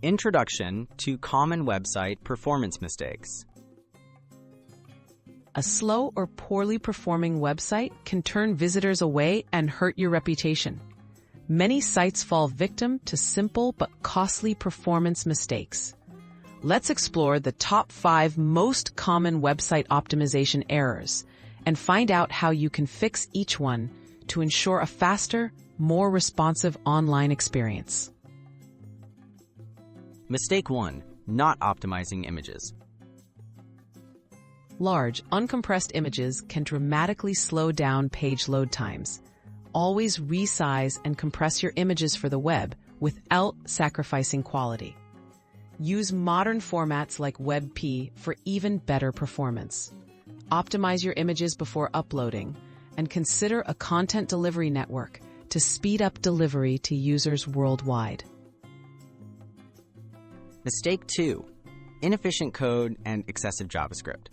Introduction to Common Website Performance Mistakes. A slow or poorly performing website can turn visitors away and hurt your reputation. Many sites fall victim to simple but costly performance mistakes. Let's explore the top 5 most common website optimization errors and find out how you can fix each one to ensure a faster, more responsive online experience. Mistake 1. Not optimizing images. Large, uncompressed images can dramatically slow down page load times. Always resize and compress your images for the web without sacrificing quality. Use modern formats like WebP for even better performance. Optimize your images before uploading, and consider a content delivery network to speed up delivery to users worldwide. Mistake 2. Inefficient code and excessive JavaScript.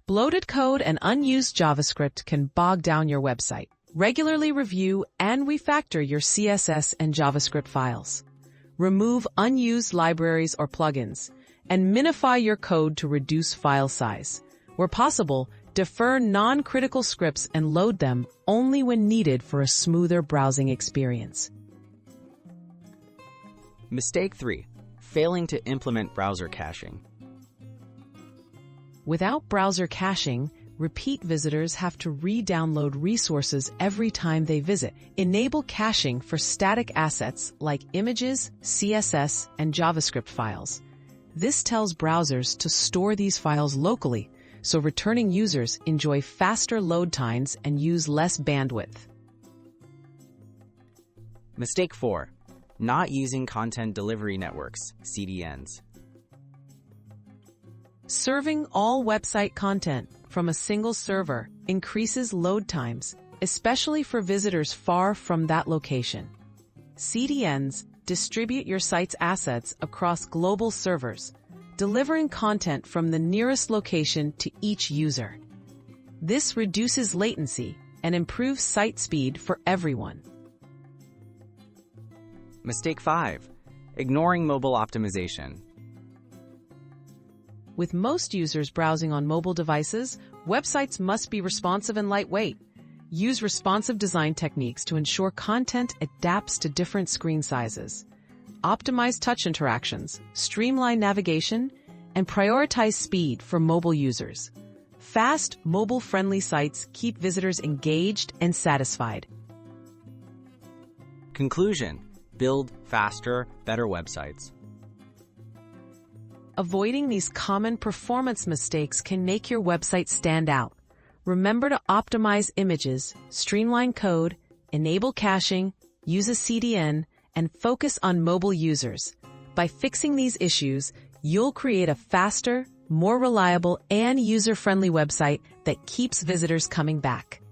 Bloated code and unused JavaScript can bog down your website. Regularly review and refactor your CSS and JavaScript files. Remove unused libraries or plugins, and minify your code to reduce file size. Where possible, defer non-critical scripts and load them only when needed for a smoother browsing experience. Mistake 3. Failing to implement browser caching. Without browser caching, repeat visitors have to re-download resources every time they visit. Enable caching for static assets like images, CSS, and JavaScript files. This tells browsers to store these files locally, so returning users enjoy faster load times and use less bandwidth. Mistake 4. Not using content delivery networks, CDNs. Serving all website content from a single server increases load times, especially for visitors far from that location. CDNs distribute your site's assets across global servers, delivering content from the nearest location to each user. This reduces latency and improves site speed for everyone. Mistake 5. Ignoring mobile optimization. With most users browsing on mobile devices, websites must be responsive and lightweight. Use responsive design techniques to ensure content adapts to different screen sizes. Optimize touch interactions, streamline navigation, and prioritize speed for mobile users. Fast, mobile-friendly sites keep visitors engaged and satisfied. Conclusion. Build faster, better websites. Avoiding these common performance mistakes can make your website stand out. Remember to optimize images, streamline code, enable caching, use a CDN, and focus on mobile users. By fixing these issues, you'll create a faster, more reliable, and user-friendly website that keeps visitors coming back.